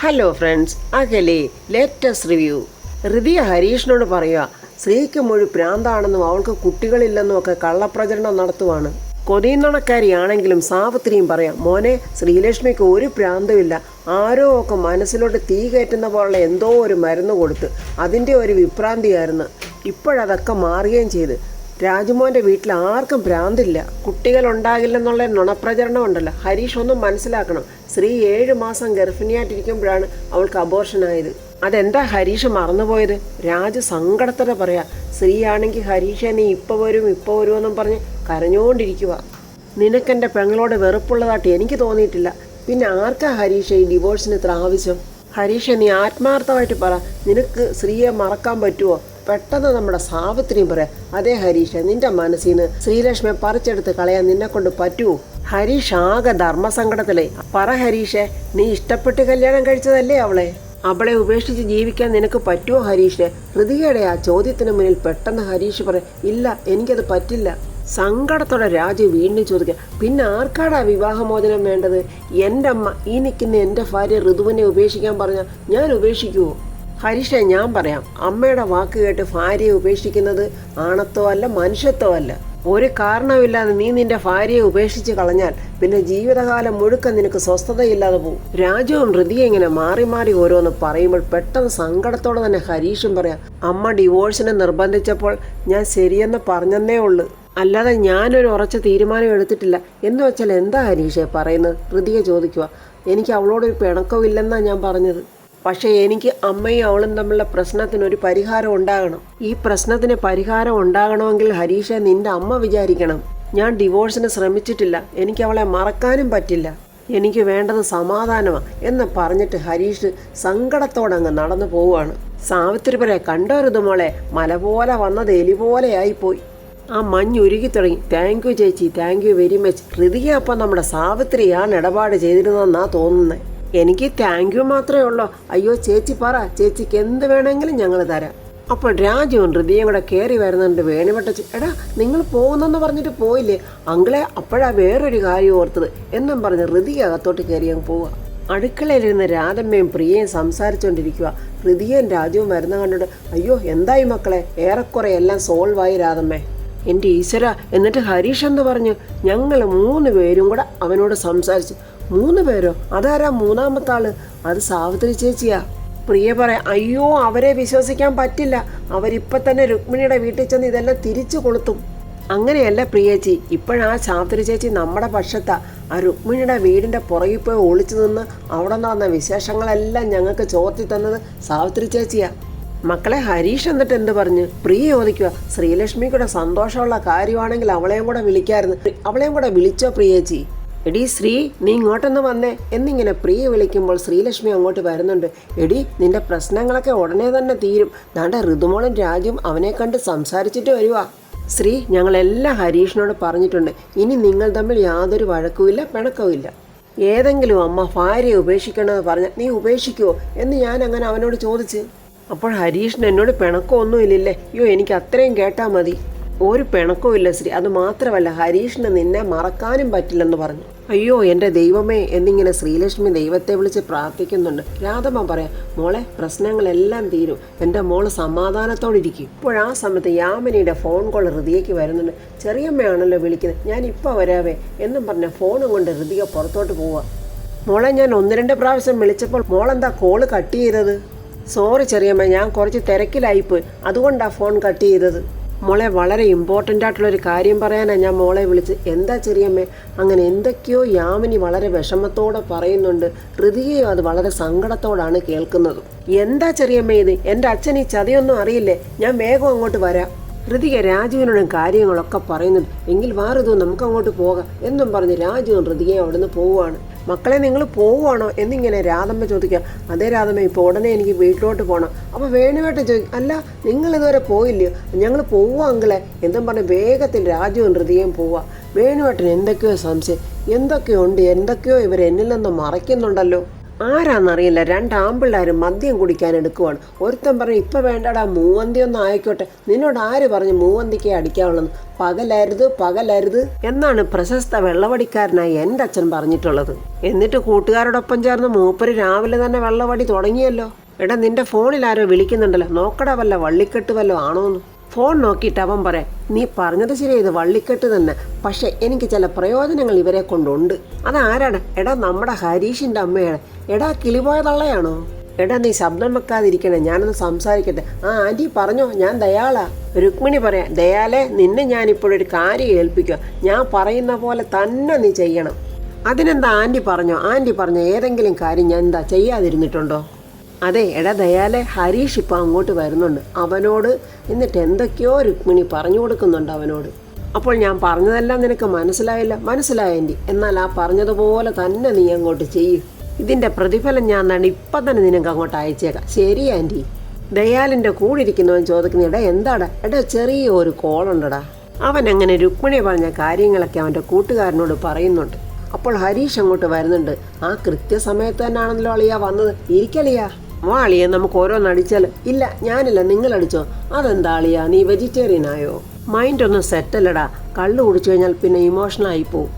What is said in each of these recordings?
Hello friends, അകലെ latest review. ഹൃദയ ഹരീഷിനോട് പറയുക ശ്രീക്ക് മുഴു പ്രാന്താണെന്നും അവൾക്ക് കുട്ടികളില്ലെന്നും ഒക്കെ കള്ളപ്രചരണം നടത്തുവാണ്. കൊതിയുന്നുണക്കാരിയാണെങ്കിലും സാവിത്രിയും പറയാം, മോനെ ശ്രീലക്ഷ്മിക്ക് ഒരു പ്രാന്തമില്ല, ആരോ ഒക്കെ മനസ്സിലോട്ട് തീ കയറ്റുന്ന പോലുള്ള എന്തോ ഒരു മരുന്ന് കൊടുത്ത് അതിൻ്റെ ഒരു വിഭ്രാന്തിയായിരുന്നു. ഇപ്പോഴതൊക്കെ മാറുകയും ചെയ്ത്. രാജുമോൻ്റെ വീട്ടിൽ ആർക്കും ഭ്രാന്തില്ല, കുട്ടികളുണ്ടാകില്ലെന്നുള്ള നുണപ്രചരണം ഉണ്ടല്ലോ. ഹരീഷ് ഒന്നും മനസ്സിലാക്കണം. ശ്രീ 7 മാസം ഗർഭിണിയായിട്ടിരിക്കുമ്പോഴാണ് അവൾക്ക് അബോർഷനായത്. അതെന്താ ഹരീഷ് മറന്നുപോയത്? രാജു സങ്കടത്തോടെ പറയാ. ശ്രീയാണെങ്കിൽ ഹരീഷെ നീ ഇപ്പോൾ വരുമെന്നും പറഞ്ഞ് കരഞ്ഞുകൊണ്ടിരിക്കുക. നിനക്കെൻ്റെ പെങ്ങളോട് വെറുപ്പുള്ളതായിട്ട് എനിക്ക് തോന്നിയിട്ടില്ല. പിന്നെ ആർക്കാ ഹരീഷെ ഈ ഡിവോഴ്സിന് ഇത്ര ആവശ്യം? ഹരീഷെ നീ ആത്മാർത്ഥമായിട്ട് പറ, നിനക്ക് ശ്രീയെ മറക്കാൻ പറ്റുമോ? പെട്ടെന്ന് നമ്മുടെ സാവിത്രിയും പറയാം, അതേ ഹരീഷ്, നിന്റെ മനസ്സിൽ നിന്ന് ശ്രീലക്ഷ്മിയെ പറിച്ചെടുത്ത് കളയാൻ നിന്നെ കൊണ്ട് പറ്റുമോ? ഹരീഷ് ആകെ ധർമ്മസങ്കടത്തിലേ. പറ ഹരീഷെ, നീ ഇഷ്ടപ്പെട്ട് കല്യാണം കഴിച്ചതല്ലേ അവളെ ഉപേക്ഷിച്ച് ജീവിക്കാൻ നിനക്ക് പറ്റുമോ ഹരീഷെ? ഹൃദയയുടെ ആ ചോദ്യത്തിന് മുന്നിൽ പെട്ടെന്ന് ഹരീഷ് പറയാം, ഇല്ല, എനിക്കത് പറ്റില്ല. സങ്കടത്തോടെ രാജു വീണ്ടും ചോദിക്കുക, പിന്നെ ആർക്കാടാ വിവാഹമോചനം വേണ്ടത്? എൻ്റെ അമ്മ ഈ നിൽക്കുന്ന എൻ്റെ ഭാര്യ ഋതുവിനെ ഉപേക്ഷിക്കാൻ പറഞ്ഞാൽ ഞാൻ ഉപേക്ഷിക്കുമോ? ഹരീഷെ, ഞാൻ പറയാം, അമ്മയുടെ വാക്ക് കേട്ട് ഭാര്യയെ ഉപേക്ഷിക്കുന്നത് ആണത്തോ അല്ല, മനുഷ്യത്വോ അല്ല. ഒരു കാരണമില്ലാതെ നീ നിന്റെ ഭാര്യയെ ഉപേക്ഷിച്ച് കളഞ്ഞാൽ പിന്നെ ജീവിതകാലം മുഴുക്കം നിനക്ക് സ്വസ്ഥതയില്ലാതെ പോകും. രാജുവും ഹൃദയ ഇങ്ങനെ മാറി മാറി ഓരോന്ന് പറയുമ്പോൾ പെട്ടെന്ന് സങ്കടത്തോടെ തന്നെ ഹരീഷും പറയാം, അമ്മ ഡിവോഴ്സിനെ നിർബന്ധിച്ചപ്പോൾ ഞാൻ ശരിയെന്ന് പറഞ്ഞെന്നേ ഉള്ളൂ, അല്ലാതെ ഞാനൊരു ഉറച്ച തീരുമാനം എടുത്തിട്ടില്ല. എന്ന് വെച്ചാൽ എന്താ ഹരീഷെ പറയുന്നത്? ഹൃദയ ചോദിക്കുക. എനിക്ക് അവളോടൊരു പിണക്കമില്ലെന്നാണ് ഞാൻ പറഞ്ഞത്. പക്ഷേ എനിക്ക് അമ്മയും അവളും തമ്മിലുള്ള പ്രശ്നത്തിനൊരു പരിഹാരം ഉണ്ടാകണം. ഈ പ്രശ്നത്തിന് പരിഹാരം ഉണ്ടാകണമെങ്കിൽ ഹരീഷെ നിന്റെ അമ്മ വിചാരിക്കണം, ഞാൻ ഡിവോഴ്സിന് ശ്രമിച്ചിട്ടില്ല, എനിക്ക് അവളെ മറക്കാനും പറ്റില്ല, എനിക്ക് വേണ്ടത് സമാധാനമാണ് എന്ന് പറഞ്ഞിട്ട് ഹരീഷ് സങ്കടത്തോടെ അങ്ങ് നടന്നു പോവുകയാണ്. സാവിത്രി പറയാ, കണ്ടോ ഋതുമോളെ, മല പോലെ വന്നത് എലി പോലെയായിപ്പോയി. ആ മഞ്ഞുരുകി തുടങ്ങി. താങ്ക് യു ചേച്ചി, താങ്ക് യു വെരി മച്ച്. ഹൃദയ അപ്പം നമ്മുടെ സാവിത്രിയാണ് ഇടപാട് ചെയ്തിരുന്നതെന്നാ തോന്നുന്നത്. എനിക്ക് താങ്ക് യു മാത്രമേ ഉള്ളൂ. അയ്യോ ചേച്ചി പറ, ചേച്ചിക്ക് എന്ത് വേണമെങ്കിലും ഞങ്ങൾ തരാം. അപ്പോൾ രാജുവും ഹൃദയം കൂടെ കയറി വരുന്നുണ്ട്. വേണിവട്ടച്ച്, എടാ നിങ്ങൾ പോകുന്നെന്ന് പറഞ്ഞിട്ട് പോയില്ലേ അങ്കിളെ? അപ്പോഴാ വേറൊരു കാര്യം ഓർത്തത് എന്നും പറഞ്ഞ് ഹൃദയ അകത്തോട്ട് കയറി അങ്ങ് പോവുക. അടുക്കളയിലിരുന്ന് രാധമ്മയും പ്രിയയും സംസാരിച്ചുകൊണ്ടിരിക്കുക. ഹൃദയയും രാജുവും വരുന്ന കണ്ടിട്ട്, അയ്യോ എന്തായി മക്കളെ, ഏറെക്കുറെ എല്ലാം സോൾവായി രാധമ്മേ. എൻ്റെ ഈശ്വര, എന്നിട്ട് ഹരീഷ് എന്ന് പറഞ്ഞു. ഞങ്ങൾ 3 പേരും കൂടെ അവനോട് സംസാരിച്ചു. 3 പേരോ? അതാരാ മൂന്നാമത്തെ ആള്? അത് സാവിത്രി ചേച്ചിയാ. പ്രിയ പറയാം, അയ്യോ അവരെ വിശ്വസിക്കാൻ പറ്റില്ല, അവരിപ്പം തന്നെ രുക്മിണിയുടെ വീട്ടിൽ ചെന്ന് ഇതെല്ലാം തിരിച്ചു കൊളുത്തും. അങ്ങനെയല്ല പ്രിയേച്ചി, ഇപ്പോഴാ സാവിത്രി ചേച്ചി നമ്മുടെ പക്ഷത്താ. ആ രുക്മിണിയുടെ വീടിൻ്റെ പുറകിൽ പോയി ഒളിച്ചു നിന്ന് അവിടെ നടന്ന വിശേഷങ്ങളെല്ലാം ഞങ്ങൾക്ക് ചോർത്തി തന്നത് സാവിത്രി ചേച്ചിയാ. മക്കളെ, ഹരീഷ് എന്നിട്ട് എന്ത് പറഞ്ഞു? പ്രിയ ചോദിക്കുക, ശ്രീലക്ഷ്മിക്കൂടെ സന്തോഷമുള്ള കാര്യമാണെങ്കിൽ അവളെയും കൂടെ വിളിക്കായിരുന്നു, അവളെയും കൂടെ വിളിച്ചോ പ്രിയേച്ചി? എടി ശ്രീ, നീ ഇങ്ങോട്ടൊന്ന് വന്നേ എന്നിങ്ങനെ പ്രിയ വിളിക്കുമ്പോൾ ശ്രീലക്ഷ്മി അങ്ങോട്ട് വരുന്നുണ്ട്. എടി, നിന്റെ പ്രശ്നങ്ങളൊക്കെ ഉടനെ തന്നെ തീരും. ദാണ്ട ഋതുമോളും രാജുവും അവനെ കണ്ട് സംസാരിച്ചിട്ട് വരുവാ. ശ്രീ, ഞങ്ങളെല്ലാം ഹരീഷിനോട് പറഞ്ഞിട്ടുണ്ട്. ഇനി നിങ്ങൾ തമ്മിൽ യാതൊരു വഴക്കുമില്ല, പിണക്കവുമില്ല. ഏതെങ്കിലും അമ്മ ഭാര്യയെ ഉപേക്ഷിക്കണമെന്ന് പറഞ്ഞാൽ നീ ഉപേക്ഷിക്കുമോ എന്ന് ഞാൻ അങ്ങനെ അവനോട് ചോദിച്ച്. അപ്പോൾ ഹരീഷിന് എന്നോട് പിണക്കമൊന്നുമില്ലേ? അയ്യോ, എനിക്ക് അത്രയും കേട്ടാൽ മതി. ഒരു പിണക്കവും ഇല്ല ശ്രീ, അത് മാത്രമല്ല ഹരീഷിന് നിന്നെ മറക്കാനും പറ്റില്ലെന്ന് പറഞ്ഞു. അയ്യോ എൻ്റെ ദൈവമേ എന്നിങ്ങനെ ശ്രീലക്ഷ്മി ദൈവത്തെ വിളിച്ച് പ്രാർത്ഥിക്കുന്നുണ്ട്. രാധമ്മ പറയാം, മോളെ പ്രശ്നങ്ങളെല്ലാം തീരും, എൻ്റെ മോള് സമാധാനത്തോടിരിക്കും. ഇപ്പോഴാ സമയത്ത് യാമിനിയുടെ ഫോൺ കോൾ ഹൃദയയ്ക്ക് വരുന്നുണ്ട്. ചെറിയമ്മയാണല്ലോ വിളിക്കുന്നത്, ഞാൻ ഇപ്പോൾ വരാവേ എന്നും പറഞ്ഞ ഫോണും കൊണ്ട് ഹൃദയ പുറത്തോട്ട് പോവുക. മോളെ, ഞാൻ 1-2 പ്രാവശ്യം വിളിച്ചപ്പോൾ മോളെന്താ കോള് കട്ട് ചെയ്തത്? സോറി ചെറിയമ്മ, ഞാൻ കുറച്ച് തിരക്കിലായിപ്പോയി, അതുകൊണ്ടാണ് ഫോൺ കട്ട് ചെയ്തത്. മോളെ, വളരെ ഇമ്പോർട്ടൻ്റ് ആയിട്ടുള്ളൊരു കാര്യം പറയാനാണ് ഞാൻ മോളെ വിളിച്ച്. എന്താ ചെറിയമ്മേ? അങ്ങനെ എന്തൊക്കെയോ യാമിനി വളരെ വിഷമത്തോടെ പറയുന്നുണ്ട്. ഹൃദയയും അത് വളരെ സങ്കടത്തോടാണ് കേൾക്കുന്നത്. എന്താ ചെറിയമ്മ ഇത്? എൻ്റെ അച്ഛൻ ഈ ചതിയൊന്നും അറിയില്ലേ? ഞാൻ വേഗം അങ്ങോട്ട് വരാം. ഹൃദയ രാജുവിനോടും കാര്യങ്ങളൊക്കെ പറയുന്നുണ്ട്. എങ്കിൽ വാറുതോ, നമുക്ക് അങ്ങോട്ട് പോകാം എന്നും പറഞ്ഞ് രാജുവും ഹൃദയയും അവിടുന്ന് പോവുകയാണ്. മക്കളെ, നിങ്ങൾ പോവുകയാണോ എന്നിങ്ങനെ രാധമ്മ ചോദിക്കുക. അതേ രാധമ്മ, ഇപ്പോൾ ഉടനെ എനിക്ക് വീട്ടിലോട്ട് പോകണം. അപ്പോൾ വേണുവേട്ടൻ ചോദിക്കും, അല്ല നിങ്ങൾ ഇതുവരെ പോയില്ലയോ? ഞങ്ങൾ പോവുക അങ്കിളെ എന്നും പറഞ്ഞ് വേഗത്തിൽ രാജുവും ഹൃദയയും പോവുക. വേണുവേട്ടൻ എന്തൊക്കെയോ സംശയം, എന്തൊക്കെയോ ഇവർ എന്നിൽ നിന്ന് മറയ്ക്കുന്നുണ്ടല്ലോ. ആരാന്നറിയില്ല, 2 ആമ്പിള്ളേരും മദ്യം കുടിക്കാൻ എടുക്കുവാണ്. ഒരുത്തൻ പറഞ്ഞു ഇപ്പം വേണ്ടടാ മൂവന്തി ഒന്നും ആയിക്കോട്ടെ. നിന്നോട് ആര് പറഞ്ഞു മൂവന്തിക്ക് അടിക്കാവുള്ളെന്ന്? പകലരുത് എന്നാണ് പ്രശസ്ത വെള്ളവടിക്കാരനായി എൻ്റെ അച്ഛൻ പറഞ്ഞിട്ടുള്ളത്. എന്നിട്ട് കൂട്ടുകാരോടൊപ്പം ചേർന്ന് മൂപ്പര് രാവിലെ തന്നെ വെള്ളവടി തുടങ്ങിയല്ലോ. എടാ നിന്റെ ഫോണിൽ ആരോ വിളിക്കുന്നുണ്ടല്ലോ, നോക്കടാ വല്ല വള്ളിക്കെട്ട് വല്ലോ ആണോന്ന്. ഫോൺ നോക്കിയിട്ട് അവൻ പറയാം, നീ പറഞ്ഞത് ശരി, ഇത് വള്ളിക്കെട്ട് തന്നെ, പക്ഷെ എനിക്ക് ചില പ്രയോജനങ്ങൾ ഇവരെ കൊണ്ടുണ്ട്. അതാരാണ്? എടാ നമ്മുടെ ഹരീഷിൻ്റെ അമ്മയാണ്. എടാ കിളിപോയ തള്ളയാണോ? എടാ നീ ശബ്ദം വെക്കാതിരിക്കണേ, ഞാനൊന്ന് സംസാരിക്കട്ടെ. ആൻറ്റി പറഞ്ഞോ, ഞാൻ ദയാളാ. രുക്മിണി പറയാം, ദയാലേ നിന്നെ ഞാനിപ്പോഴൊരു കാര്യം ഏൽപ്പിക്കുക, ഞാൻ പറയുന്ന പോലെ തന്നെ നീ ചെയ്യണം. അതിനെന്താ ആൻറ്റി പറഞ്ഞോ ഏതെങ്കിലും കാര്യം ഞാൻ എന്താ ചെയ്യാതിരുന്നിട്ടുണ്ടോ? അതെ എടാ ദയാലെ, ഹരീഷ് ഇപ്പം അങ്ങോട്ട് വരുന്നുണ്ട്, അവനോട് എന്നിട്ട് എന്തൊക്കെയോ രുക്മിണി പറഞ്ഞു കൊടുക്കുന്നുണ്ട് അവനോട്. അപ്പോൾ ഞാൻ പറഞ്ഞതെല്ലാം നിനക്ക് മനസ്സിലായില്ല? മനസ്സിലായ ആൻറ്റി, എന്നാൽ ആ പറഞ്ഞതുപോലെ തന്നെ നീ അങ്ങോട്ട് ചെയ്യൂ. ഇതിൻ്റെ പ്രതിഫലം ഞാൻ ഇപ്പം തന്നെ നിനക്ക് അങ്ങോട്ട് അയച്ചേക്കാം. ശരി ആൻറ്റി. ദയാലിൻ്റെ കൂടെ ഇരിക്കുന്നവൻ ചോദിക്കുന്ന, എടാ എന്താടാ? എടാ ചെറിയ ഒരു കോളുണ്ടടാ. അവൻ അങ്ങനെ രുക്മിണി പറഞ്ഞ കാര്യങ്ങളൊക്കെ അവൻ്റെ കൂട്ടുകാരനോട് പറയുന്നുണ്ട്. അപ്പോൾ ഹരീഷ് അങ്ങോട്ട് വരുന്നുണ്ട്. ആ കൃത്യസമയത്ത് തന്നെയാണല്ലോ അളിയാ വന്നത്. ഇരിക്കളിയാ, വാ അളിയ, നമുക്ക് ഓരോന്ന് അടിച്ചാൽ. ഇല്ല ഞാനില്ല, നിങ്ങളടിച്ചോ. അതെന്താ അളിയാ, നീ വെജിറ്റേറിയൻ ആയോ? മൈൻഡൊന്നും സെറ്റല്ലടാ, കള്ളു കുടിച്ചു കഴിഞ്ഞാൽ പിന്നെ ഇമോഷണലായി പോവും.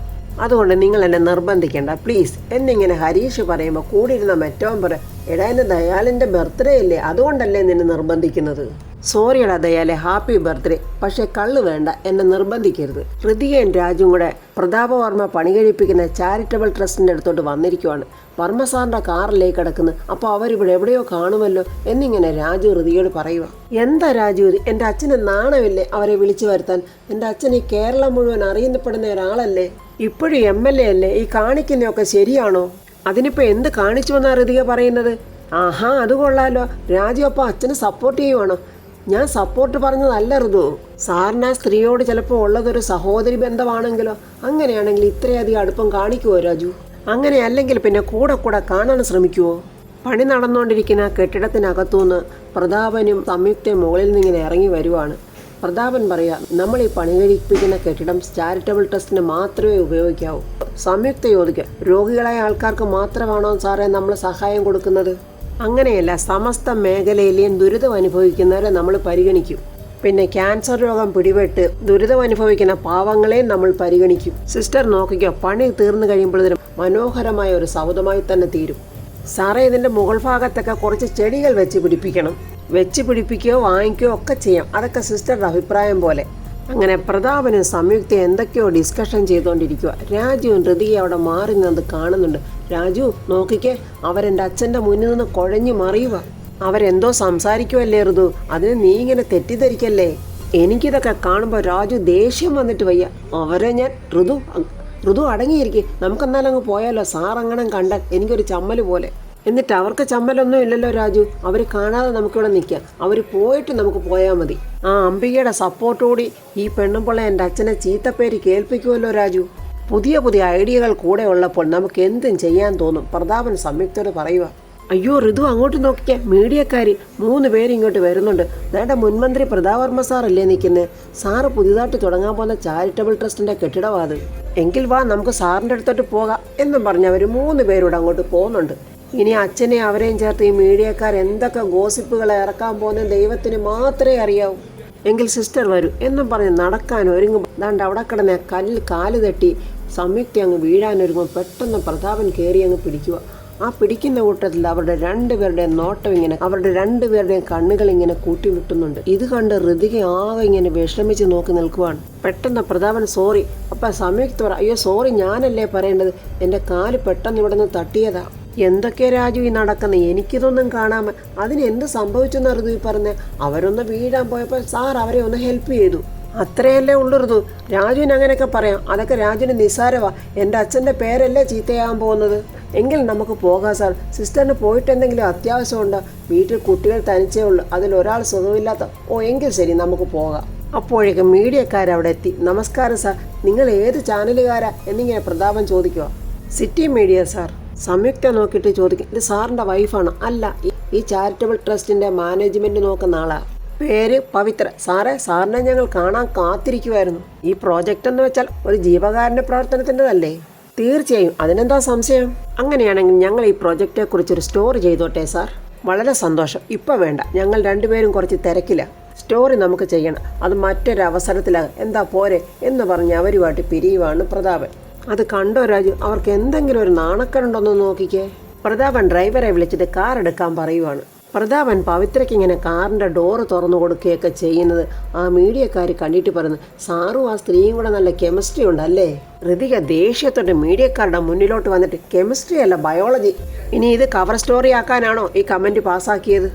അതുകൊണ്ട് നിങ്ങൾ എന്നെ നിർബന്ധിക്കേണ്ട പ്ലീസ് എന്നിങ്ങനെ ഹരീഷ് പറയുമ്പോൾ കൂടിയിരുന്ന മറ്റവൻ പറയാം, എടാ എൻ്റെ ദയാലിൻ്റെ ബർത്ത്ഡേ അല്ലേ, അതുകൊണ്ടല്ലേ നിന്നെ നിർബന്ധിക്കുന്നത്. സോറിയടാ ദയാലെ, ഹാപ്പി ബർത്ത്ഡേ, പക്ഷെ കള്ള് വേണ്ട, എന്നെ നിർബന്ധിക്കരുത്. ഹൃതികയും രാജും കൂടെ പ്രതാപവർമ്മ പണി കഴിപ്പിക്കുന്ന ചാരിറ്റബിൾ ട്രസ്റ്റിൻ്റെ അടുത്തോട്ട് വന്നിരിക്കുവാണ്. വർമ്മ സാറിൻ്റെ കാറിലേക്ക് കിടക്കുന്നു. അപ്പോൾ അവരിവിടെ എവിടെയോ കാണുമല്ലോ എന്നിങ്ങനെ രാജു ഹൃതിയോട് പറയുക. എന്താ രാജു ഇത്? എൻ്റെ അച്ഛന് നാണമില്ലേ അവരെ വിളിച്ചു വരുത്താൻ? എൻ്റെ അച്ഛൻ ഈ കേരളം മുഴുവൻ അറിയപ്പെടുന്ന ഒരാളല്ലേ, ഇപ്പോഴും MLA അല്ലേ, ഈ കാണിക്കുന്നതൊക്കെ ശരിയാണോ? അതിനിപ്പോൾ എന്ത് കാണിച്ചു എന്നാണ് ഹൃതിക പറയുന്നത്? ആഹാ അത് കൊള്ളാലോ, രാജു അപ്പോൾ അച്ഛന് സപ്പോർട്ട് ചെയ്യുവാണോ? ഞാൻ സപ്പോർട്ട് പറഞ്ഞതല്ല ഋതു. സാറിന് ആ സ്ത്രീയോട് ചിലപ്പോൾ ഉള്ളതൊരു സഹോദരി ബന്ധമാണെങ്കിലോ? അങ്ങനെയാണെങ്കിൽ ഇത്രയധികം അടുപ്പം കാണിക്കുമോ രാജു? അങ്ങനെ അല്ലെങ്കിൽ പിന്നെ കൂടെ കാണാൻ ശ്രമിക്കുമോ? പണി നടന്നുകൊണ്ടിരിക്കുന്ന കെട്ടിടത്തിനകത്തുനിന്ന് പ്രതാപനും സംയുക്തയും മുകളിൽ നിന്നിങ്ങനെ ഇറങ്ങി വരുവാണ്. പ്രതാപൻ പറയാം, നമ്മൾ ഈ പണി കഴിപ്പിക്കുന്ന കെട്ടിടം ചാരിറ്റബിൾ ട്രസ്റ്റിന് മാത്രമേ ഉപയോഗിക്കാവൂ. സംയുക്ത ചോദിക്കുക, രോഗികളായ ആൾക്കാർക്ക് മാത്രമാണോ സാറേ നമ്മൾ സഹായം കൊടുക്കുന്നത്? അങ്ങനെയല്ല, സമസ്ത മേഖലയിലെയും ദുരിതം അനുഭവിക്കുന്നവരെ നമ്മൾ പരിഗണിക്കും. പിന്നെ ക്യാൻസർ രോഗം പിടിപെട്ട് ദുരിതം അനുഭവിക്കുന്ന പാവങ്ങളെയും നമ്മൾ പരിഗണിക്കും. സിസ്റ്റർ നോക്കിക്കോ, പണി തീർന്നു കഴിയുമ്പോഴത്തേനും മനോഹരമായ ഒരു സൗധമായി തന്നെ തീരും. സാറേ ഇതിൻ്റെ മുകൾ ഭാഗത്തൊക്കെ കുറച്ച് ചെടികൾ വെച്ച് പിടിപ്പിക്കുകയോ വാങ്ങിക്കുകയോ ഒക്കെ ചെയ്യാം. അതൊക്കെ സിസ്റ്ററുടെ അഭിപ്രായം പോലെ. അങ്ങനെ പ്രതാപനും സംയുക്ത എന്തൊക്കെയോ ഡിസ്കഷൻ ചെയ്തുകൊണ്ടിരിക്കുക. രാജുവും ഹൃതിയെ അവിടെ മാറി നിന്നത് കാണുന്നുണ്ട്. രാജു നോക്കിക്കേ, അവരെൻ്റെ അച്ഛൻ്റെ മുന്നിൽ നിന്ന് കുഴഞ്ഞു മറിയുക. അവരെന്തോ സംസാരിക്കുമല്ലേ ഋതു, അതിന് നീ ഇങ്ങനെ തെറ്റിദ്ധരിക്കല്ലേ. എനിക്കിതൊക്കെ കാണുമ്പോൾ രാജു ദേഷ്യം വന്നിട്ട് വയ്യ. അവരെ ഞാൻ ഋതു അടങ്ങിയിരിക്കെ, നമുക്കെന്നാലും അങ്ങ് പോയാലോ? സാറങ്ങനെ കണ്ടാൽ എനിക്കൊരു ചമ്മൽ പോലെ. എന്നിട്ട് അവർക്ക് ചമ്മലൊന്നും ഇല്ലല്ലോ രാജു, അവർ കാണാതെ നമുക്കിവിടെ നിൽക്കാം. അവർ പോയിട്ട് നമുക്ക് പോയാൽ മതി. ആ അംബികയുടെ സപ്പോർട്ടോടി ഈ പെണ്ണുമ്പോൾ എൻ്റെ അച്ഛനെ ചീത്തപ്പേര് കേൾപ്പിക്കുമല്ലോ രാജു. പുതിയ ഐഡിയകൾ കൂടെ ഉള്ളപ്പോൾ നമുക്ക് എന്തും ചെയ്യാൻ തോന്നും. പ്രതാപൻ സംയുക്തയോട് പറയുക. അയ്യോ ഋതു അങ്ങോട്ട് നോക്കിക്കേ, മീഡിയക്കാർ 3 പേര് ഇങ്ങോട്ട് വരുന്നുണ്ട്. നേടെ മുൻമന്ത്രി പ്രതാപവർമ്മ സാറല്ലേ നിൽക്കുന്നത്. സാറ് പുതിയതായിട്ട് തുടങ്ങാൻ പോകുന്ന ചാരിറ്റബിൾ ട്രസ്റ്റിൻ്റെ കെട്ടിടവാത്. എങ്കിൽ വാ നമുക്ക് സാറിൻ്റെ അടുത്തോട്ട് പോകാം എന്നും പറഞ്ഞ് അവർ 3 പേരോട് അങ്ങോട്ട് പോകുന്നുണ്ട്. ഇനി അച്ഛനെ അവരെയും ചേർത്ത് ഈ മീഡിയക്കാർ എന്തൊക്കെ ഗോസിപ്പുകളെ ഇറക്കാൻ പോകുന്ന ദൈവത്തിന് മാത്രമേ അറിയാവൂ. എങ്കിൽ സിസ്റ്റർ വരൂ എന്നും പറഞ്ഞ് നടക്കാൻ ഒരുങ്ങുമ്പോൾ ദാണ്ട് അവിടെ കിടന്ന കാല് തട്ടി സംയുക്ത അങ്ങ് വീഴാനൊരുങ്ങുമ്പോൾ പെട്ടെന്ന് പ്രതാപൻ കയറി അങ്ങ് പിടിക്കുക. ആ പിടിക്കുന്ന കൂട്ടത്തിൽ അവരുടെ 2 പേരുടെയും നോട്ടം ഇങ്ങനെ, അവരുടെ 2 പേരുടെയും കണ്ണുകൾ ഇങ്ങനെ കൂട്ടിമുട്ടുന്നുണ്ട്. ഇത് കണ്ട് ഹൃതിക ആകെ ഇങ്ങനെ വിഷമിച്ച് നോക്കി നിൽക്കുവാണ്. പെട്ടെന്ന് പ്രതാപൻ സോറി. അപ്പം സംയുക്ത പറ, അയ്യോ സോറി ഞാനല്ലേ പറയേണ്ടത്, എൻ്റെ കാല് പെട്ടെന്ന് ഇവിടെ നിന്ന് തട്ടിയതാ. എന്തൊക്കെ രാജു ഈ നടക്കുന്നത്, എനിക്കിതൊന്നും കാണാമോ? അതിന് എന്ത് സംഭവിച്ചു എന്ന് ഋതു പറഞ്ഞ് അവരൊന്ന് വീഴാൻ പോയപ്പോൾ സാർ അവരെ ഒന്ന് ഹെൽപ്പ് ചെയ്തു. അത്രയല്ലേ ഉള്ളൂ ഋതു. രാജുവിന് അങ്ങനെയൊക്കെ പറയാം, അതൊക്കെ രാജുവിന് നിസ്സാരവാ. എൻ്റെ അച്ഛൻ്റെ പേരല്ലേ ചീത്തയാകാൻ പോകുന്നത്. എങ്കിൽ നമുക്ക് പോകാം സാർ. സിസ്റ്ററിന് പോയിട്ട് എന്തെങ്കിലും അത്യാവശ്യമുണ്ടോ? വീട്ടിൽ കുട്ടികൾ തനിച്ചേ ഉള്ളൂ, അതിലൊരാൾ സുഖമില്ലാത്ത. എങ്കിൽ ശരി നമുക്ക് പോകാം. അപ്പോഴേക്കും മീഡിയക്കാരവിടെ എത്തി. നമസ്കാരം സാർ, നിങ്ങൾ ഏത് ചാനലുകാരാ എന്നിങ്ങനെ പ്രതാപൻ ചോദിക്കുക. City media sir. സംയുക്ത നോക്കിയിട്ട് ചോദിക്കും, ഇത് സാറിൻ്റെ വൈഫാണ്? അല്ല, ഈ ചാരിറ്റബിൾ ട്രസ്റ്റിൻ്റെ മാനേജ്മെൻറ്റ് നോക്കുന്ന ആളാ. പേര് പവിത്ര. സാറിനെ ഞങ്ങൾ കാണാൻ കാത്തിരിക്കുമായിരുന്നു. ഈ പ്രോജക്റ്റ് എന്ന് വെച്ചാൽ ഒരു ജീവകാരുണ്യ പ്രവർത്തനത്തിൻ്റെതല്ലേ? തീർച്ചയായും, അതിനെന്താ സംശയം. അങ്ങനെയാണെങ്കിൽ ഞങ്ങൾ ഈ പ്രൊജക്റ്റിനെക്കുറിച്ചൊരു സ്റ്റോറി ചെയ്തോട്ടെ സാർ. വളരെ സന്തോഷം. ഇപ്പം വേണ്ട, ഞങ്ങൾ രണ്ടുപേരും കുറച്ച് തിരക്കില്ല. സ്റ്റോറി നമുക്ക് ചെയ്യണം, അത് മറ്റൊരവസരത്തിലാകും. എന്താ പോരെ എന്ന് പറഞ്ഞ് അവരുമായിട്ട് പിരിയുവാണ് പ്രതാപൻ. അത് കണ്ടോ രാജു, അവർക്ക് എന്തെങ്കിലും ഒരു നാണക്കേടുണ്ടോന്ന് നോക്കിക്കേ. പ്രതാപൻ ഡ്രൈവറെ വിളിച്ചിട്ട് കാർ എടുക്കാൻ പറയുവാണ്. പ്രതാപൻ പവിത്രയ്ക്ക് ഇങ്ങനെ കാറിൻ്റെ ഡോറ് തുറന്നു കൊടുക്കുകയൊക്കെ ചെയ്യുന്നത് ആ മീഡിയക്കാർ കണ്ടിട്ട് പറയുന്നു, സാറും ആ സ്ത്രീയും കൂടെ നല്ല കെമിസ്ട്രി ഉണ്ടല്ലേ. ഋതിക ദേഷ്യത്തോട്ട് മീഡിയക്കാരുടെ മുന്നിലോട്ട് വന്നിട്ട്, കെമിസ്ട്രി അല്ല ബയോളജി. ഇനി ഇത് കവർ സ്റ്റോറി ആക്കാനാണോ ഈ കമൻറ്റ് പാസ്സാക്കിയത്?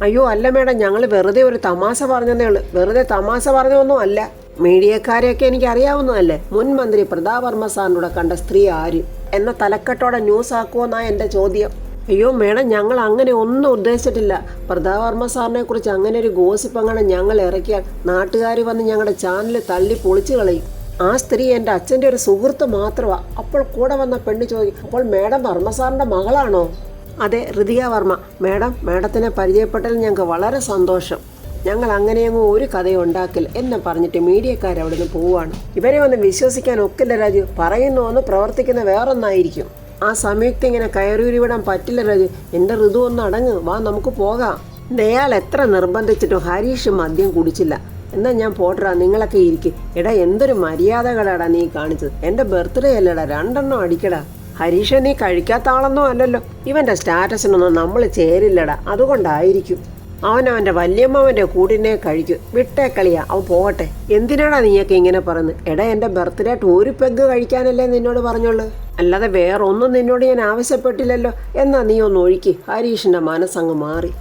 അയ്യോ അല്ല മേഡം, ഞങ്ങൾ വെറുതെ ഒരു തമാശ പറഞ്ഞതേ ഉള്ളൂ. വെറുതെ തമാശ പറഞ്ഞതൊന്നും അല്ല. മീഡിയക്കാരെയൊക്കെ എനിക്ക് അറിയാവുന്നതല്ലേ. മുൻ മന്ത്രി പ്രതാപ് വർമ്മ സാറിനൂടെ കണ്ട സ്ത്രീ ആര് എന്ന തലക്കെട്ടോടെ ന്യൂസ് ആക്കുമെന്നാണ് എൻ്റെ ചോദ്യം. അയ്യോ മേഡം, ഞങ്ങൾ അങ്ങനെ ഒന്നും ഉദ്ദേശിച്ചിട്ടില്ല. പ്രതാപ് വർമ്മ സാറിനെ കുറിച്ച് അങ്ങനെ ഒരു ഗോസിപ്പ് അങ്ങനെ ഞങ്ങൾ ഇറക്കിയാൽ നാട്ടുകാർ വന്ന് ഞങ്ങളുടെ ചാനൽ തള്ളി പൊളിച്ചു കളയും. ആ സ്ത്രീ എൻ്റെ അച്ഛൻ്റെ ഒരു സുഹൃത്ത് മാത്രമാണ്. അപ്പോൾ കൂടെ വന്ന പെണ്ണ് ചോദിക്കും, അപ്പോൾ മേഡം വർമ്മ സാറിൻ്റെ മകളാണോ? അതെ, ഋതിക വർമ്മ. മേഡത്തിനെ പരിചയപ്പെട്ടതിൽ ഞങ്ങൾക്ക് വളരെ സന്തോഷം. ഞങ്ങൾ അങ്ങനെയൊന്നും ഒരു കഥയും ഉണ്ടാക്കില്ല എന്ന് പറഞ്ഞിട്ട് മീഡിയക്കാർ അവിടെ നിന്ന് പോവുകയാണ്. ഇവരെ ഒന്ന് വിശ്വസിക്കാൻ ഒക്കില്ല രാജു. പറയുന്നൊന്ന് പ്രവർത്തിക്കുന്ന വേറൊന്നായിരിക്കും. ആ സംയുക്ത ഇങ്ങനെ കയറൂരി വിടാൻ പറ്റില്ല രാജു. എൻ്റെ ഋതു ഒന്ന് അടങ്ങ്, വാ നമുക്ക് പോകാം. ദയാൾ എത്ര നിർബന്ധിച്ചിട്ടും ഹരീഷ് മദ്യം കുടിച്ചില്ല. എന്നാൽ ഞാൻ പോട്ടറാ, നിങ്ങളൊക്കെ ഇരിക്കും. എടാ എന്തൊരു മര്യാദകളാടാ നീ കാണിച്ചത്. എൻ്റെ ബർത്ത്ഡേ അല്ലടാ, 2 എണ്ണം അടിക്കടാ. ഹരീഷ നീ കഴിക്കാത്ത ആളൊന്നും അല്ലല്ലോ. ഇവൻ്റെ സ്റ്റാറ്റസിനൊന്നും നമ്മൾ ചേരില്ലടാ, അതുകൊണ്ടായിരിക്കും. അവനവൻ്റെ വല്യമ്മാവൻ്റെ കൂടിനെ കഴിക്കും. വിട്ടേ കളിയാ, അവൻ പോകട്ടെ. എന്തിനാടാ നീയൊക്കെ ഇങ്ങനെ പറയുന്നത്? എടാ എൻ്റെ ബർത്ത്ഡേ ആയിട്ട് ഒരു പെഗ് കഴിക്കാനല്ലേ നിന്നോട് പറഞ്ഞോളൂ, അല്ലാതെ വേറെ ഒന്നും നിന്നോട് ഞാൻ ആവശ്യപ്പെട്ടില്ലല്ലോ. എന്നാ നീ ഒന്ന് ഒഴുക്കി. ഹരീഷിൻ്റെ മനസ്സങ്ങ് മാറി.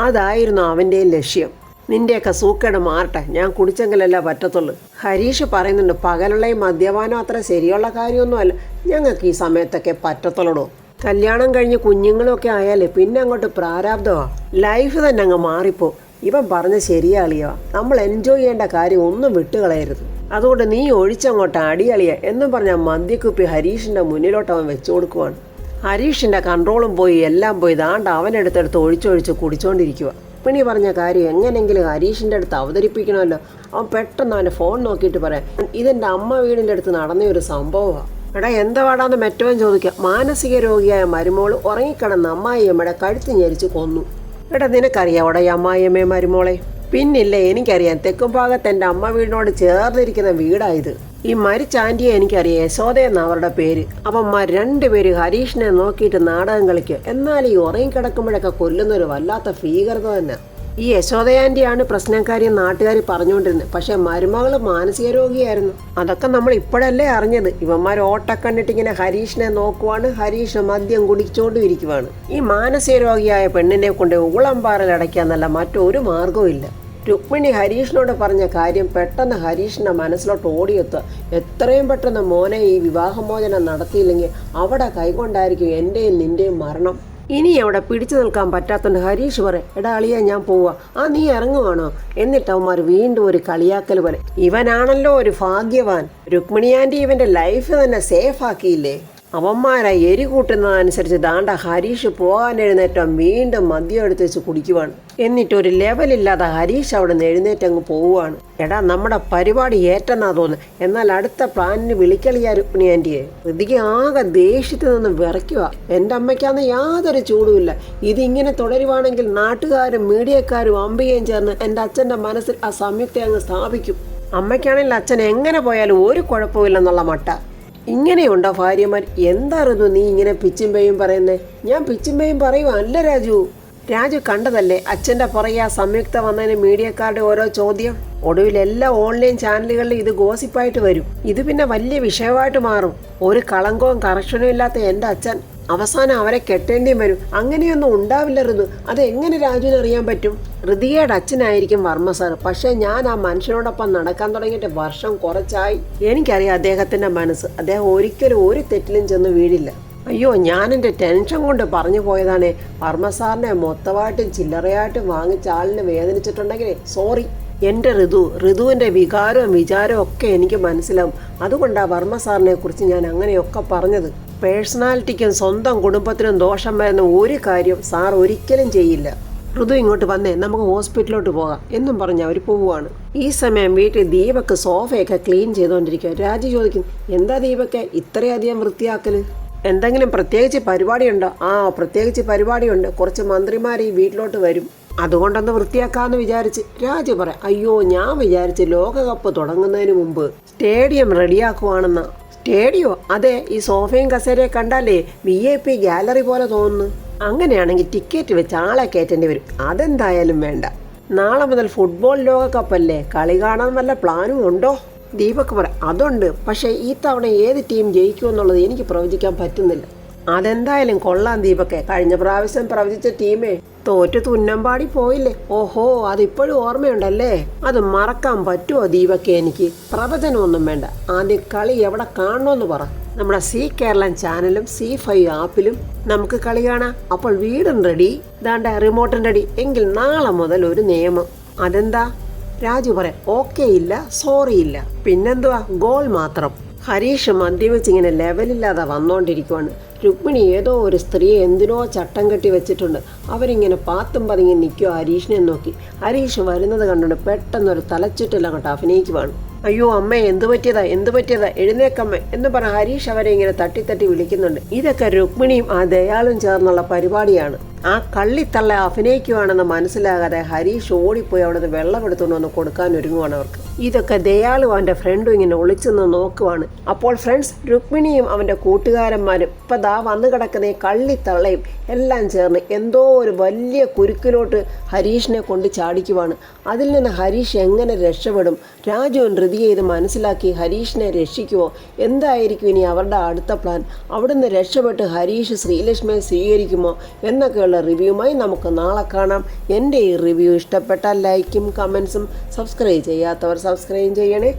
അതായിരുന്നു അവൻ്റെയും ലക്ഷ്യം. നിൻ്റെയൊക്കെ സൂക്കേട് മാറട്ടെ, ഞാൻ കുടിച്ചെങ്കിലല്ല പറ്റത്തുള്ളൂ. ഹരീഷ് പറയുന്നുണ്ട്, പകലുള്ള ഈ മദ്യപാനം അത്ര ശരിയുള്ള കാര്യമൊന്നുമല്ല. ഞങ്ങൾക്ക് ഈ സമയത്തൊക്കെ പറ്റത്തുള്ളൂ. കല്യാണം കഴിഞ്ഞ് കുഞ്ഞുങ്ങളൊക്കെ ആയാലേ പിന്നെ അങ്ങോട്ട് പ്രാരാബ്ധമാണ്. ലൈഫ് തന്നെ അങ്ങ് മാറിപ്പോ. ഇവൻ പറഞ്ഞ ശരിയാളിയോ, നമ്മൾ എൻജോയ് ചെയ്യേണ്ട കാര്യം ഒന്നും വിട്ടുകളയരുത്. അതുകൊണ്ട് നീ ഒഴിച്ചങ്ങോട്ട് അടിയളിയ എന്നും പറഞ്ഞാൽ മദ്യക്കുപ്പി ഹരീഷിൻ്റെ മുന്നിലോട്ട് അവൻ വെച്ചു കൊടുക്കുവാണ്. ഹരീഷിൻ്റെ കൺട്രോളും പോയി, എല്ലാം പോയി. ദാണ്ട് അവനെടുത്തെടുത്ത് ഒഴിച്ചൊഴിച്ച് കുടിച്ചോണ്ടിരിക്കുക. പിണി പറഞ്ഞ കാര്യം എങ്ങനെയെങ്കിലും ഹരീഷിൻ്റെ അടുത്ത് അവതരിപ്പിക്കണമല്ലോ. അവൻ പെട്ടെന്ന് അവൻ്റെ ഫോൺ നോക്കിയിട്ട് പറയാം, ഇതെൻ്റെ അമ്മ വീടിൻ്റെ അടുത്ത് നടന്ന ഒരു സംഭവമാണ്. എടാ എന്താ വാടാന്ന് മറ്റവൻ ചോദിക്കാം. മാനസിക രോഗിയായ മരുമോൾ ഉറങ്ങിക്കിടന്ന അമ്മായിയമ്മയുടെ കഴുത്ത് ഞെരിച്ച് കൊന്നു. എടാ നിനക്കറിയാം ഈ അമ്മായിയമ്മയെ മരുമോളെ? പിന്നില്ലേ, എനിക്കറിയാം. തെക്കും ഭാഗത്ത് എൻ്റെ അമ്മ വീടിനോട് ചേർന്നിരിക്കുന്ന വീടായത്. ഈ മരിച്ച ആൻറ്റിയെ എനിക്കറിയാം, യശോദയെന്ന് അവരുടെ പേര്. അവന്മാർ 2 പേര് ഹരീഷിനെ നോക്കിയിട്ട് നാടകം കളിക്കുക. എന്നാൽ ഈ ഉറങ്ങിക്കിടക്കുമ്പോഴൊക്കെ കൊല്ലുന്നൊരു വല്ലാത്ത ഭീകരത തന്നെ. ഈ യശോദയാൻ്റിയാണ് പ്രശ്നക്കാരി നാട്ടുകാർ പറഞ്ഞുകൊണ്ടിരുന്നത്. പക്ഷെ മരുമകൾ മാനസിക രോഗിയായിരുന്നു. അതൊക്കെ നമ്മൾ ഇപ്പോഴല്ലേ അറിഞ്ഞത്. ഇവന്മാർ ഓട്ടക്കണ്ടിട്ട് ഇങ്ങനെ ഹരീഷിനെ നോക്കുവാണ്. ഹരീഷ് മദ്യം കുടിച്ചോണ്ടും ഇരിക്കുവാണ്. ഈ മാനസിക രോഗിയായ പെണ്ണിനെ കൊണ്ട് ഉളംപാറൽ അടയ്ക്കാന്നല്ല മറ്റൊരു മാർഗവും ഇല്ല. രുക്മിണി ഹരീഷിനോട് പറഞ്ഞ കാര്യം പെട്ടെന്ന് ഹരീഷിൻ്റെ മനസ്സിലോട്ട് ഓടിയെത്തുക. എത്രയും പെട്ടെന്ന് മോനെ ഈ വിവാഹമോചനം നടത്തിയില്ലെങ്കിൽ അവിടെ കൈകൊണ്ടായിരിക്കും എൻ്റെയും നിൻ്റെയും മരണം. ഇനി അവിടെ പിടിച്ചു നിൽക്കാൻ പറ്റാത്തതുകൊണ്ട് ഹരീഷ് പറയും, എടാ അളിയാ ഞാൻ പോവാ. ആ നീ ഇറങ്ങുവാണോ? എന്നിട്ട് അവന്മാർ വീണ്ടും ഒരു കളിയാക്കൽ പോലെ, ഇവനാണല്ലോ ഒരു ഭാഗ്യവാൻ. രുക്മിണി ആൻറ്റി ഇവൻ്റെ ലൈഫ് തന്നെ സേഫ് ആക്കിയില്ലേ. അവന്മാരെ എരി കൂട്ടുന്നതനുസരിച്ച് ദാണ്ട ഹരീഷ് പോകാൻ എഴുന്നേറ്റം വീണ്ടും മദ്യം എടുത്ത് വെച്ച് കുടിക്കുവാണ്. എന്നിട്ടൊരു ലെവലില്ലാതെ ഹരീഷ് അവിടെ നിന്ന് എഴുന്നേറ്റങ്ങ് പോവുകയാണ്. എടാ നമ്മുടെ പരിപാടി ഏറ്റെന്നാ തോന്നുന്നു. എന്നാൽ അടുത്ത പ്ലാനിന് വിളിക്കളിയാ രുക്മിണി ആൻറ്റിയെ. ഋതിക ആകെ ദേഷ്യത്തിൽ നിന്ന് വിറയ്ക്കുക. എൻ്റെ അമ്മയ്ക്കാന്ന് യാതൊരു ചൂടുമില്ല. ഇതിങ്ങനെ തുടരുവാണെങ്കിൽ നാട്ടുകാരും മീഡിയക്കാരും അമ്പികയും ചേർന്ന് എൻ്റെ അച്ഛൻ്റെ മനസ്സിൽ ആ സംയുക്ത അങ്ങ് സ്ഥാപിക്കും. അമ്മയ്ക്കാണെങ്കിൽ അച്ഛൻ എങ്ങനെ പോയാലും ഒരു കുഴപ്പമില്ലെന്നുള്ള മട്ട. ഇങ്ങനെയുണ്ടോ ഭാര്യമാർ? എന്താ ഋതു നീ ഇങ്ങനെ പിച്ചും പേയും പറയുന്നേ? ഞാൻ പിച്ചും പേയും പറയുക അല്ല രാജു. രാജു കണ്ടതല്ലേ അച്ഛൻ്റെ പുറകെ സംയുക്ത വന്നതിന് മീഡിയക്കാരുടെ ഓരോ ചോദ്യം. ഒടുവിൽ എല്ലാ ഓൺലൈൻ ചാനലുകളിലും ഇത് ഗോസിപ്പായിട്ട് വരും. ഇത് പിന്നെ വലിയ വിഷയമായിട്ട് മാറും. ഒരു കളങ്കവും കറക്ഷനും ഇല്ലാത്ത എൻ്റെ അച്ഛൻ അവസാനം അവരെ കെട്ടേണ്ടിയും വരും. അങ്ങനെയൊന്നും ഉണ്ടാവില്ല ഋതു. അതെങ്ങനെ രാജുവിന് അറിയാൻ പറ്റും? ഋതികയുടെ അച്ഛനായിരിക്കും വർമ്മ സാർ. പക്ഷേ ഞാൻ ആ മനുഷ്യനോടൊപ്പം നടക്കാൻ തുടങ്ങിയിട്ട് വർഷം കുറച്ചായി. എനിക്കറിയാം അദ്ദേഹത്തിൻ്റെ മനസ്സ്. അദ്ദേഹം ഒരിക്കലും ഒരു തെറ്റിലും ചെന്ന് വീഴില്ല. അയ്യോ ഞാൻ എൻ്റെ ടെൻഷൻ കൊണ്ട് പറഞ്ഞു പോയതാണേ. വർമ്മ സാറിനെ മൊത്തമായിട്ടും ചില്ലറയായിട്ടും വാങ്ങിച്ച ആളിനെ വേദനിച്ചിട്ടുണ്ടെങ്കിലേ സോറി. എൻ്റെ ഋതുവിൻ്റെ വികാരവും വിചാരവും ഒക്കെ എനിക്ക് മനസ്സിലാവും. അതുകൊണ്ടാണ് വർമ്മ സാറിനെ കുറിച്ച് ഞാൻ അങ്ങനെയൊക്കെ പറഞ്ഞത്. പേഴ്സണാലിറ്റിക്കും സ്വന്തം കുടുംബത്തിനും ദോഷം വരുന്ന ഒരു കാര്യം സാർ ഒരിക്കലും ചെയ്യില്ല. ഋതു ഇങ്ങോട്ട് വന്നേ, നമുക്ക് ഹോസ്പിറ്റലിലോട്ട് പോകാം എന്നും പറഞ്ഞ് അവർ പോവുകയാണ്. ഈ സമയം വീട്ടിൽ ദീപക്ക് സോഫയൊക്കെ ക്ലീൻ ചെയ്തുകൊണ്ടിരിക്കുക. രാജു ചോദിക്കും, എന്താ ദീപക്കെ ഇത്രയധികം വൃത്തിയാക്കല്? എന്തെങ്കിലും പ്രത്യേകിച്ച് പരിപാടിയുണ്ടോ? പ്രത്യേകിച്ച് പരിപാടിയുണ്ട്. കുറച്ച് മന്ത്രിമാർ ഈ വീട്ടിലോട്ട് വരും, അതുകൊണ്ടൊന്ന് വൃത്തിയാക്കാമെന്ന് വിചാരിച്ച്. രാജു പറയാം, അയ്യോ ഞാൻ വിചാരിച്ച് ലോകകപ്പ് തുടങ്ങുന്നതിന് മുമ്പ് സ്റ്റേഡിയം റെഡിയാക്കുവാണെന്ന്. സ്റ്റേഡിയോ? അതെ, ഈ സോഫയും കസേരയും കണ്ടാലേ VIP ഗാലറി പോലെ തോന്നുന്നു. അങ്ങനെയാണെങ്കിൽ ടിക്കറ്റ് വെച്ച് ആളെ കയറ്റേണ്ടി വരും. അതെന്തായാലും വേണ്ട. നാളെ മുതൽ ഫുട്ബോൾ ലോകകപ്പല്ലേ, കളി കാണാൻ വല്ല പ്ലാനും ഉണ്ടോ? ദീപക് പറയാം, അതുണ്ട്. പക്ഷേ ഈ തവണ ഏത് ടീം ജയിക്കുമെന്നുള്ളത് എനിക്ക് പ്രവചിക്കാൻ പറ്റുന്നില്ല. അതെന്തായാലും കൊള്ളാം ദീപക്കെ. കഴിഞ്ഞ പ്രാവശ്യം പ്രവചിച്ച ടീമേ തോറ്റു തുന്നമ്പാടി പോയില്ലേ? ഓഹോ, അതിപ്പോഴും ഓർമ്മയുണ്ടല്ലേ? അത് മറക്കാൻ പറ്റുമോ ദീപക്കെ? എനിക്ക് പ്രവചനമൊന്നും വേണ്ട. ആദ്യം കളി എവിടെ കാണണമെന്ന് പറ. നമ്മുടെ സി കേരളം ചാനലും C5 ആപ്പിലും നമുക്ക് കളി കാണാം. അപ്പോൾ വീടും റെഡി, ദാണ്ട റിമോട്ടും റെഡി. എങ്കിൽ നാളെ മുതൽ ഒരു നിയമം. അതെന്താ? രാജു പറയാം, ഓക്കെ ഇല്ല, സോറി ഇല്ല, പിന്നെന്തുവാ, ഗോൾ മാത്രം. ഹരീഷ് മദ്യം വെച്ചിങ്ങനെ ലെവലില്ലാതെ വന്നുകൊണ്ടിരിക്കുവാണ്. രുക്മിണി ഏതോ ഒരു സ്ത്രീയെ എന്തിനോ ചട്ടം കെട്ടി വെച്ചിട്ടുണ്ട്. അവരിങ്ങനെ പാത്തും പതുങ്ങി നിൽക്കുമോ ഹരീഷിനെ നോക്കി. ഹരീഷ് വരുന്നത് കണ്ടുകൊണ്ട് പെട്ടെന്നൊരു തലച്ചുറ്റൽ അങ്ങോട്ട് അഭിനയിക്കുവാണ്. അയ്യോ അമ്മേ, എന്ത് പറ്റിയതാ, എഴുന്നേക്കമ്മേ എന്ന് പറഞ്ഞ ഹരീഷ് അവരെ ഇങ്ങനെ തട്ടി വിളിക്കുന്നുണ്ട്. ഇതൊക്കെ രുക്മിണിയും ആ ദയാളും ചേർന്നുള്ള പരിപാടിയാണ്. ആ കള്ളിത്തള്ള അഭിനയിക്കുവാണെന്ന് മനസ്സിലാകാതെ ഹരീഷ് ഓടിപ്പോയി അവിടെ നിന്ന് വെള്ളം എടുത്തുകൊണ്ട് വന്ന് കൊടുക്കാൻ ഒരുങ്ങുവാണ് അവർക്ക്. ഇതൊക്കെ ദയാളും അവൻ്റെ ഫ്രണ്ടും ഇങ്ങനെ ഒളിച്ചെന്ന് നോക്കുവാണ്. അപ്പോൾ ഫ്രണ്ട്സ്, രുക്മിണിയും അവൻ്റെ കൂട്ടുകാരന്മാരും ഇപ്പം ദാ വന്നു കിടക്കുന്ന ഈ കള്ളിത്തള്ളയും എല്ലാം ചേർന്ന് എന്തോ ഒരു വലിയ കുരുക്കിലോട്ട് ഹരീഷിനെ കൊണ്ട് ചാടിക്കുവാണ്. അതിൽ നിന്ന് ഹരീഷ് എങ്ങനെ രക്ഷപ്പെടും? രാജുവും ധൃതിയെ ഇത് മനസ്സിലാക്കി ഹരീഷിനെ രക്ഷിക്കുമോ? എന്തായിരിക്കും ഇനി അവരുടെ അടുത്ത പ്ലാൻ? അവിടുന്ന് രക്ഷപ്പെട്ട് ഹരീഷ് ശ്രീലക്ഷ്മിയെ സ്വീകരിക്കുമോ എന്നൊക്കെയുള്ള റിവ്യൂമായി നമുക്ക് നാളെ കാണാം. എൻ്റെ ഈ റിവ്യൂ ഇഷ്ടപ്പെട്ടാൽ ലൈക്കും കമൻസും, സബ്സ്ക്രൈബ് ചെയ്യാത്തവർ സബ്സ്ക്രൈബ് ചെയ്യണേ.